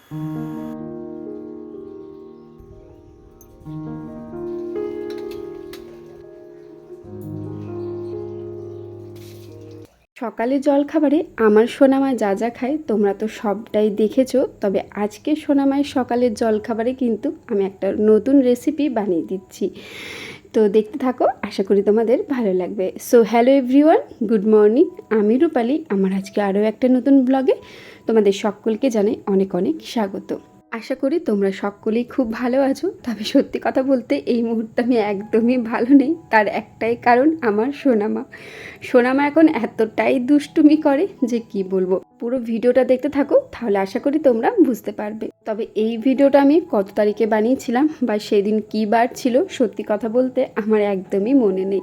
সকালে জলখাবারে আমার সোনামা যা যা খায় তোমরা তো সবটাই দেখেছো। তবে আজকে সোনামায়ের সকালের জলখাবারে কিন্তু আমি একটা নতুন রেসিপি বানিয়ে দিচ্ছি। তো দেখতে থাকো, আশা করি তোমাদের ভালো লাগবে। So hello everyone, good morning. আমি রূপালি। আমার আজকে আরও একটা নতুন ব্লগে তোমাদের সকলকে জানাই অনেক অনেক স্বাগত। আশা করি তোমরা সকলেই খুব ভালো আছো। তবে সত্যি কথা বলতে এই মুহূর্তে আমি একদমই ভালো নেই। তার একটাই কারণ, আমার সোনামা এখন এতটাই দুষ্টুমি করে যে কি বলবো। পুরো ভিডিওটা দেখতে থাকো, তাহলে আশা করি তোমরা বুঝতে পারবে। তবে এই ভিডিওটা আমি কত তারিখে বানিয়েছিলাম বা সেদিন কী বার ছিল, সত্যি কথা বলতে আমার একদমই মনে নেই।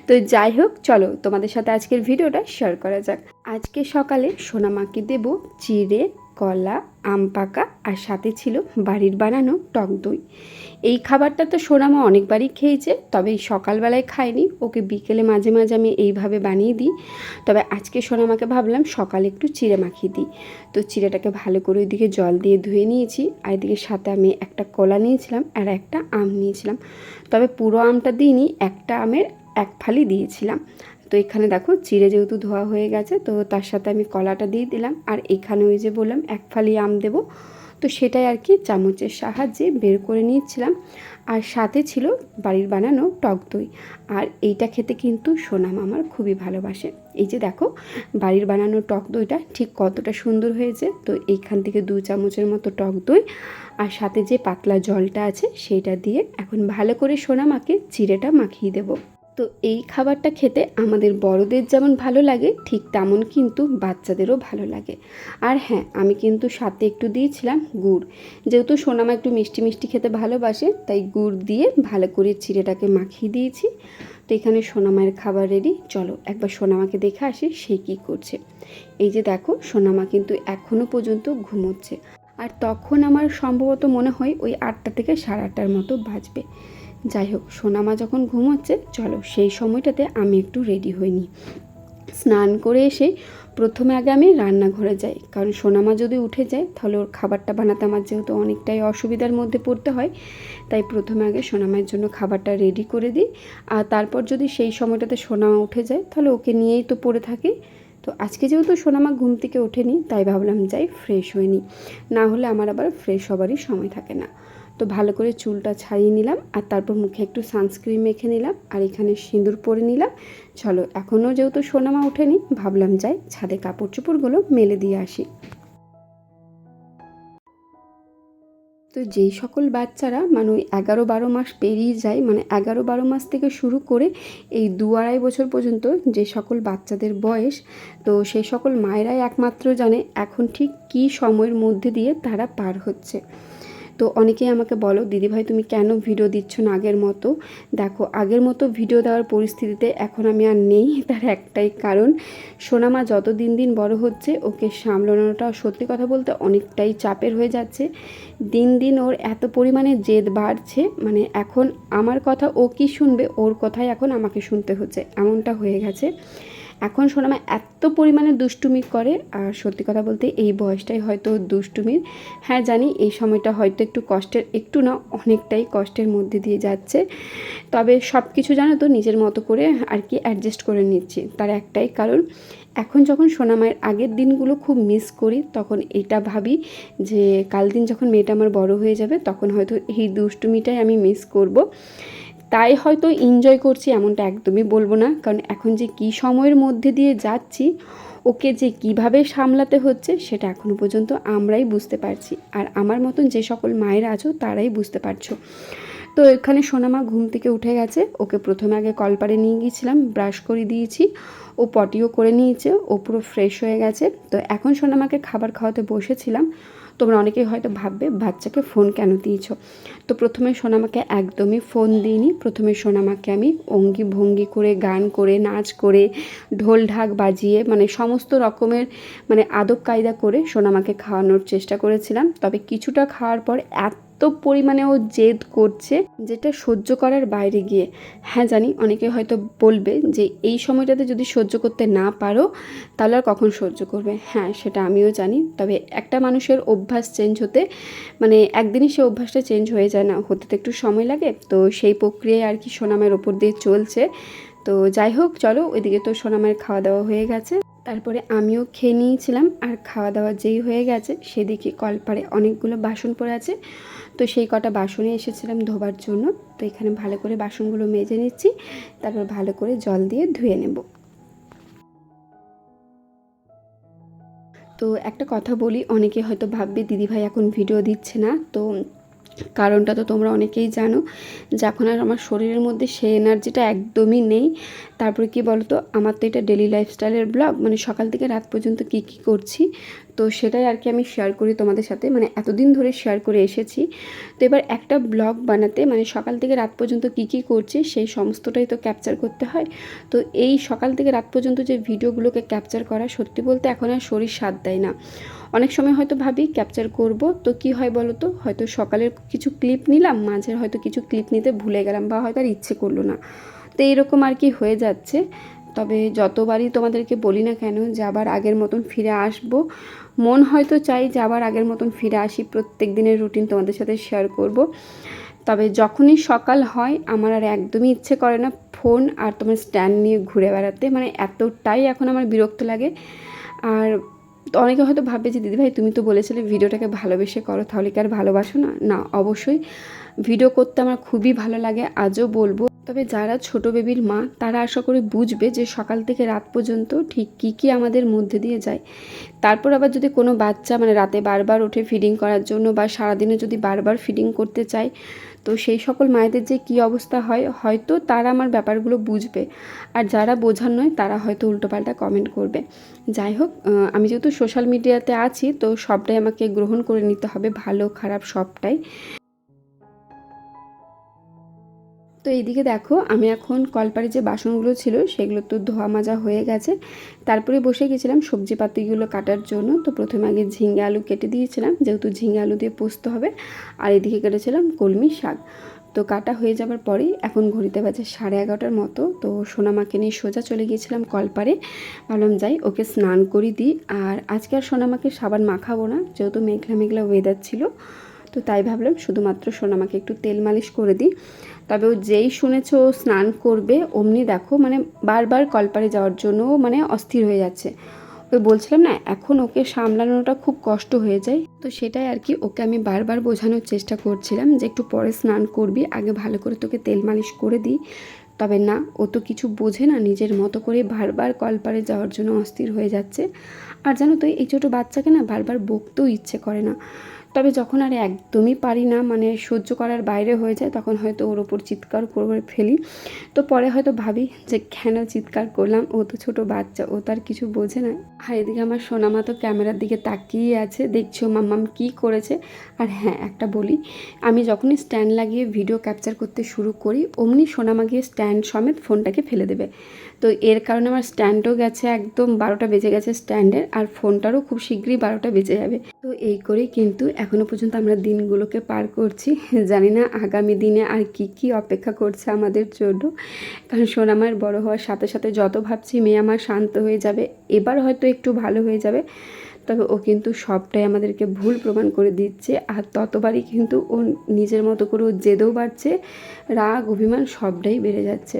তো যাই হোক, চলো তোমাদের সাথে আজকের ভিডিওটা শেয়ার করা যাক। আজকে সকালে সোনামাকে দেব চিড়ে, কলা, আম পাকা, আর সাথে ছিল বাড়ির বানানো টক দই। এই খাবারটা তো সোনামা অনেকবারই খেয়েছে, তবে এই সকালবেলায় খায়নি, ওকে বিকেলে মাঝে মাঝে আমি এইভাবে বানিয়ে দিই। তবে আজকে সোনামাকে ভাবলাম সকালে একটু চিড়ে মাখিয়ে দিই। তো চিড়েটাকে ভালো করে ওইদিকে জল দিয়ে ধুয়ে নিয়েছি, আর এদিকে সাথে আমি একটা কলা নিয়েছিলাম আর একটা আম নিয়েছিলাম। তবে পুরো আমটা দিইনি, একটা আমের এক ফালি দিয়েছিলাম। তো এখানে দেখো চিড়ে যেহেতু ধোয়া হয়ে গেছে, তো তার সাথে আমি কলাটা দিয়ে দিলাম। আর এখানে ওই যে বললাম এক ফালি আম দেবো, তো সেটাই আর কি চামচের সাহায্যে বের করে নিয়েছিলাম। আর সাথে ছিল বাড়ির বানানো টক দই। আর এইটা খেতে কিন্তু সোনাম আমার খুবই ভালোবাসে। এই যে দেখো বাড়ির বানানো টক দইটা ঠিক কতটা সুন্দর হয়েছে। তো এইখান থেকে 2 চামচের মতো টক দই আর সাথে যে পাতলা জলটা আছে সেইটা দিয়ে এখন ভালো করে সোনামাকে চিড়েটা মাখিয়ে দেবো। তো এই খাবারটা খেতে আমাদের বড়দের যেমন ভালো লাগে, ঠিক তেমন কিন্তু বাচ্চাদেরও ভালো লাগে। আর হ্যাঁ, আমি কিন্তু সাথে একটু দিয়েছিলাম গুড়, যেহেতু সোনামা একটু মিষ্টি মিষ্টি খেতে ভালোবাসে, তাই গুড় দিয়ে ভালো করে চিড়েটাকে মাখিয়ে দিয়েছি। তো এখানে সোনামায়ের খাবার রেডি। চলো একবার সোনামাকে দেখে আসি সে কী করছে। এই যে দেখো সোনামা কিন্তু এখনও পর্যন্ত ঘুমোচ্ছে। আর তখন আমার সম্ভবত মনে হয় ওই 8টা থেকে 8:30টার মতো বাজবে। যাই হোক, সোনামা যখন ঘুমোচ্ছে, চলো সেই সময়টাতে আমি একটু রেডি হয়ে নিই। স্নান করে এসে প্রথমে আগে আমি রান্নাঘরে যাই, কারণ সোনামা যদি উঠে যায় তাহলে ওর খাবারটা বানাতে আমার যেহেতু অনেকটাই অসুবিধার মধ্যে পড়তে হয়, তাই প্রথমে আগে সোনামায়ের জন্য খাবারটা রেডি করে দিই। আর তারপর যদি সেই সময়টাতে সোনামা উঠে যায় তাহলে ওকে নিয়েই তো পড়ে থাকি। তো আজকে যেহেতু সোনামা ঘুম থেকে ওঠেনি, তাই ভাবলাম যাই ফ্রেশ হয়ে নিই, না হলে আমার আবার ফ্রেশ হবারই সময় থাকে না। তো ভালো করে চুলটা ছাড়িয়ে নিলাম, আর তারপর মুখে একটু সানস্ক্রিন মেখে নিলাম, আর এখানে সিঁদুর পরে নিলাম। চলো এখনও যেহেতু সোনামা ওঠেনি, ভাবলাম যাই ছাদে কাপড় চোপড়গুলো মেলে দিয়ে আসি। তো যেই সকল বাচ্চারা মানে ওই 11-12 মাস পেরিয়ে যায়, মানে 11-12 মাস থেকে শুরু করে এই 2-2.5 বছর পর্যন্ত যে সকল বাচ্চাদের বয়স, তো সেই সকল মায়েরাই একমাত্র জানে এখন ঠিক কী সময়ের মধ্যে দিয়ে তারা পার হচ্ছে। তো অনেকেই আমাকে বলো, দিদিভাই তুমি কেন ভিডিও দিচ্ছ না আগের মতো? দেখো, আগের মতো ভিডিও দেওয়ার পরিস্থিতিতে এখন আমি আর নেই। তার একটাই কারণ, সোনামা যত দিন দিন বড় হচ্ছে, ওকে সামলানোটা সত্যি কথা বলতে অনেকটাই চাপের হয়ে যাচ্ছে। দিন দিন ওর এত পরিমাণে জেদ বাড়ছে, মানে এখন আমার কথা ও কি শুনবে, ওর কথাই এখন আমাকে শুনতে হচ্ছে, এমনটা হয়ে গেছে। এখন সোনামা এত পরিমাণে দুষ্টুমি করে, আর সত্যি কথা বলতে এই বয়সটাই হয়তো দুষ্টুমির। হ্যাঁ জানি এই সময়টা হয়তো একটু কষ্টের, একটু না অনেকটাই কষ্টের মধ্যে দিয়ে যাচ্ছে। তবে সব কিছু জানো তো নিজের মতো করে আর কি অ্যাডজাস্ট করে নিচ্ছি। তার একটাই কারণ, এখন যখন সোনামায়ের আগের দিনগুলো খুব মিস করি, তখন এটা ভাবি যে কাল দিন যখন মেয়েটা আমার বড় হয়ে যাবে, তখন হয়তো এই দুষ্টুমিটাই আমি মিস করব। তাই হয়তো এনজয় করছি এমনটা একদমই বলবো না, কারণ এখন যে কী সময়ের মধ্যে দিয়ে যাচ্ছি, ওকে যে কিভাবে সামলাতে হচ্ছে সেটা এখনও পর্যন্ত আমরাই বুঝতে পারছি, আর আমার মতন যে সকল মায়েরা আছো তারাই বুঝতে পারছো। তো এখানে সোনামা ঘুম থেকে উঠে গেছে, ওকে প্রথমে আগে কলপারে নিয়ে গিয়েছিলাম, ব্রাশ করে দিয়েছি, ও পটিও করে নিয়েছে, ও পুরো ফ্রেশ হয়ে গেছে। তো এখন সোনামাকে খাবার খাওয়াতে বসেছিলাম। তোমরা অনেকেই হয়তো ভাববে বাচ্চাকে ফোন কেন দিয়েছো। তো প্রথমে সোনামাকে একদমই ফোন দিইনি। প্রথমে সোনামাকে আমি অঙ্গি ভঙ্গি করে, গান করে, নাচ করে, ঢোল ঢাক বাজিয়ে, মানে সমস্ত রকমের মানে আদব কায়দা করে সোনামাকে খাওয়ানোর চেষ্টা করেছিলাম। তবে কিছুটা খাওয়ার পর এত পরিমাণে ও জেদ করছে, যেটা সহ্য করার বাইরে গিয়ে। হ্যাঁ জানি অনেকে হয়তো বলবে যে এই সময়টাতে যদি সহ্য করতে না পারো তাহলে আর কখন সহ্য করবে। হ্যাঁ সেটা আমিও জানি, তবে একটা মানুষের অভ্যাস চেঞ্জ হতে মানে একদিনই সে অভ্যাসটা চেঞ্জ হয়ে যায় না, হতে তো একটু সময় লাগে। তো সেই প্রক্রিয়ায় আর কি সোনামায়ের ওপর দিয়ে চলছে। তো যাই হোক চলো, ওইদিকে তো সোনামায়ের খাওয়া দাওয়া হয়ে গেছে, তারপরে আমিও খেয়ে নিয়েছিলাম। আর খাওয়া দাওয়া যেই হয়ে গেছে সেদিকে কলপারে অনেকগুলো বাসন পড়ে আছে, তো সেই কটা বাসনে এসেছিলাম ধোবার জন্য। তো এখানে ভালো করে বাসনগুলো মেজে নিচ্ছি, তারপর ভালো করে জল দিয়ে ধুয়ে নেব। তো একটা কথা বলি, অনেকে হয়তো ভাববে দিদিভাই এখন ভিডিও দিচ্ছে না, তো কারণটা তো তোমরা অনেকেই জানো যে এখন আর আমার শরীরের মধ্যে সেই এনার্জিটা একদমই নেই। তারপরে কি বলতো, আমার তো এটা ডেলি লাইফস্টাইলের ব্লগ, মানে সকাল থেকে রাত পর্যন্ত কি কি করছি তো সেটাই আর কি আমি শেয়ার করি তোমাদের সাথে, মানে এতদিন ধরে শেয়ার করে এসেছি। তো এবার একটা ব্লগ বানাতে মানে সকাল থেকে রাত পর্যন্ত কি কি করছি সেই সমস্তটাই তো ক্যাপচার করতে হয়। তো এই সকাল থেকে রাত পর্যন্ত যে ভিডিওগুলোকে ক্যাপচার করা, সত্যি বলতে এখন আর শরীর সাথ দেয় না। অনেক সময় হয়তো ভাবি ক্যাপচার করব, তো কি হয় বলো তো, হয়তো সকালের কিছু ক্লিপ নিলাম, মাঝের হয়তো কিছু ক্লিপ নিতে ভুলে গেলাম, বা হয়তো আর ইচ্ছে করলো না। তো এইরকম আর কি হয়ে যাচ্ছে। তবে যতবারই তোমাদেরকে বলি না কেন যে আবার আগের মতন ফিরে আসব, মন হয়তো চাই যে আবার আগের মতন ফিরে আসি, প্রত্যেক দিনের রুটিন তোমাদের সাথে শেয়ার করব। তবে যখনই সকাল হয় আমার আর একদমই ইচ্ছে করে না ফোন আর তোমার স্ট্যান্ড নিয়ে ঘুরে বেড়াতে, মানে এতটাই এখন আমার বিরক্ত লাগে। আর তো অনেকে হয়তো ভাববে যে দিদিভাই তুমি তো বলেছিলে ভিডিওটাকে ভালোবেসে করো, তাহলে কি আর ভালোবাসো না? না, অবশ্যই ভিডিও করতে আমার খুবই ভালো লাগে, আজও বলবো। তবে যারা ছোট বেবির মা তারা আশা করি বুঝবে যে সকাল থেকে রাত পর্যন্ত ঠিক কী কী আমাদের মধ্যে দিয়ে যায়। তারপর আবার যদি কোনো বাচ্চা মানে রাতে বারবার ওঠে ফিডিং করার জন্য, বা সারাদিনে যদি বারবার ফিডিং করতে চায়, তো সেই সকল মায়েদের যে কী অবস্থা হয় হয়তো তারা আমার ব্যাপারগুলো বুঝবে। আর যারা বোঝার নয় তারা হয়তো উল্টোপাল্টা কমেন্ট করবে। যাই হোক, আমি যেহেতু সোশ্যাল মিডিয়াতে আছি তো সবটাই আমাকে গ্রহণ করে নিতে হবে, ভালো খারাপ সবটাই। তো এইদিকে দেখো আমি এখন কলপারে যে বাসনগুলো ছিল সেগুলো তো ধোয়া মাজা হয়ে গেছে, তারপরে বসে গেছিলাম সবজি পাতিগুলো কাটার জন্য। তো প্রথমে আগে ঝিঙে আলু কেটে দিয়েছিলাম, যেহেতু ঝিঙে আলু দিয়ে পোস্ত হবে। আর এদিকে কেটেছিলাম কলমি শাক। তো কাটা হয়ে যাবার পরেই এখন ঘড়িতে বাজে 11:30টার মতো। তো সোনামাকে নিয়ে সোজা চলে গিয়েছিলাম কলপারে, ভাবলাম যাই ওকে স্নান করি দিই। আর আজকে আর সোনামাকে সাবান মাখাবো না, যেহেতু মেঘলা মেঘলা ওয়েদার ছিল, তো তাই ভাবলাম শুধুমাত্র সোনামাকে একটু তেল মালিশ করে দিই। তবে ও যেই শুনেছে ও স্নান করবে অমনি দেখো মানে বারবার কলপারে যাওয়ার জন্য মানে অস্থির হয়ে যাচ্ছে। ওই বলছিলাম না এখন ওকে সামলানোটা খুব কষ্ট হয়ে যায়, তো সেটাই আর কি ওকে আমি বারবার বোঝানোর চেষ্টা করছিলাম যে একটু পরে স্নান করবি, আগে ভালো করে তোকে তেল মালিশ করে দিই। তবে না, ও তো কিছু বোঝে না, নিজের মতো করে বারবার কলপারে যাওয়ার জন্য অস্থির হয়ে যাচ্ছে। আর জানো তো এই ছোটো বাচ্চাকে না বারবার বকতেও ইচ্ছে করে না। তবে যখন আর একদমই পারি না, মানে সহ্য করার বাইরে হয়ে যায়, তখন হয়তো ওর ওপর চিৎকার করে ফেলি। তো পরে হয়তো ভাবি যে কেন চিৎকার করলাম, ও তো ছোটো বাচ্চা, ও তো আর কিছু বোঝে না। আর এদিকে আমার সোনামা তো ক্যামেরার দিকে তাকিয়ে আছে, দেখছো মাম্মাম কী করেছে। আর হ্যাঁ একটা বলি, আমি যখনই স্ট্যান্ড লাগিয়ে ভিডিও ক্যাপচার করতে শুরু করি অমনি সোনামা গিয়ে স্ট্যান্ড সমেত ফোনটাকে ফেলে দেবে। তো এর কারণে আমার স্ট্যান্ডও গেছে, একদম 12টা বেজে গেছে স্ট্যান্ডের, আর ফোনটারও খুব শীঘ্রই 12টা বেজে যাবে। তো এই করেই কিন্তু এখনও পর্যন্ত আমরা দিনগুলোকে পার করছি। জানি না আগামী দিনে আর কি কি অপেক্ষা করছে আমাদের জন্য, কারণ সোনামার বড় হওয়ার সাথে সাথে যত ভাবছি মেয়ে আমার শান্ত হয়ে যাবে, এবার হয়তো একটু ভালো হয়ে যাবে, তবে ও কিন্তু সবটাই আমাদেরকে ভুল প্রমাণ করে দিচ্ছে। আর ততবারই কিন্তু ও নিজের মতো করে ও জেদেও বাড়ছে, রাগ অভিমান সবটাই বেড়ে যাচ্ছে।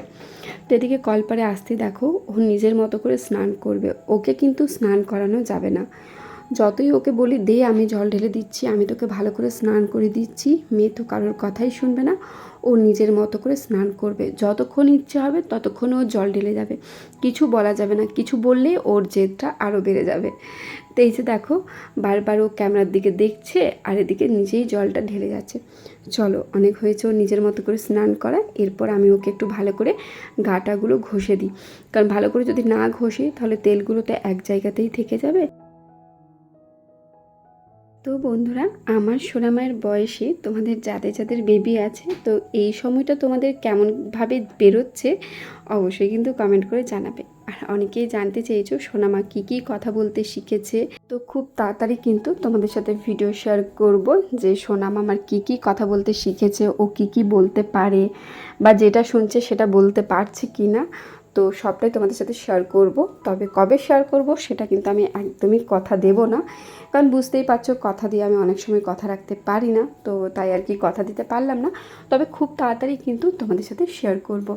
তো এদিকে কলপারে আসতে দেখো ও নিজের মতো করে স্নান করবে, ওকে কিন্তু স্নান করানো যাবে না। যতই ওকে বলি দে আমি জল ঢেলে দিচ্ছি, আমি তোকে ভালো করে স্নান করে দিচ্ছি, মেয়ে তো কারোর কথাই শুনবে না। ও নিজের মতো করে স্নান করবে, যতক্ষণ ইচ্ছে হবে ততক্ষণ ও জল ঢেলে যাবে, কিছু বলা যাবে না, কিছু বললে ওর জেদটা আরও বেড়ে যাবে। তো এই যে দেখো বারবার ও ক্যামেরার দিকে দেখছে আর এদিকে নিজেই জলটা ঢেলে যাচ্ছে। চলো অনেক হয়েছে ও নিজের মতো করে স্নান করা, এরপর আমি ওকে একটু ভালো করে গাটাগুলো ঘষে দিই, কারণ ভালো করে যদি না ঘষি তাহলে তেলগুলো তো এক জায়গাতেই থেকে যাবে। তো বন্ধুরা, আমার সোনামায়ের বয়সে তোমাদের যাদের যাদের বেবি আছে, তো এই সময়টা তোমাদের কেমনভাবে বেরোচ্ছে অবশ্যই কিন্তু কমেন্ট করে জানাবে। আর অনেকেই জানতে চেয়েছো সোনামা কী কথা বলতে শিখেছে। তো খুব তাড়াতাড়ি কিন্তু তোমাদের সাথে ভিডিও শেয়ার করব যে সোনামা আমার কী কথা বলতে শিখেছে, ও কী বলতে পারে, বা যেটা শুনছে সেটা বলতে পারছে কি না। তো সবটাই তোমাদের সাথে শেয়ার করব। তবে কবে শেয়ার করব সেটা কিন্তু আমি একদমই কথা দেব না, কারণ বুঝতেই পারছো কথা দিয়ে আমি অনেক সময় কথা রাখতে পারি না, তো তাই আর কি কথা দিতে পারলাম না। তবে খুব তাড়াতাড়ি কিন্তু তোমাদের সাথে শেয়ার করব।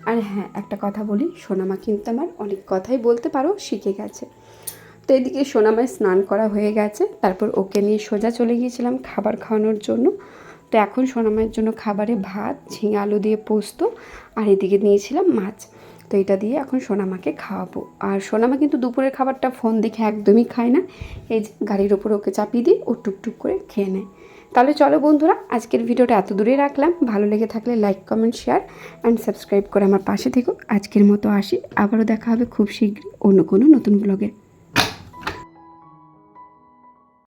আর হ্যাঁ, একটা কথা বলি, সোনামা কিন্তু আমার অনেক কথাই বলতে পারো শিখে গেছে। তো এদিকে সোনামায় স্নান করা হয়ে গেছে, তারপর ওকে নিয়ে সোজা চলে গিয়েছিলাম খাবার খাওয়ানোর জন্য। তো এখন সোনামায়ের জন্য খাবারে ভাত, ঝিঙে আলু দিয়ে পোস্ত, আর এদিকে নিয়েছিলাম মাছ। তো এটা দিয়ে এখন সোনামাকে খাওয়াবো। আর সোনামা কিন্তু দুপুরের খাবারটা ফোন দেখে একদমই খায় না, এই যে গাড়ির ওপরে ওকে চাপিয়ে দিই, ও টুকটুক করে খেয়ে নেয়। তাহলে চলো বন্ধুরা, আজকের ভিডিওটা এত দূরে রাখলাম। ভালো লেগে থাকলে like, comment, share and subscribe করে আমার পাশে থেকো। আজকের মতো আসি, আবারও দেখা হবে খুব শীঘ্রই অন্য কোনো নতুন ব্লগে।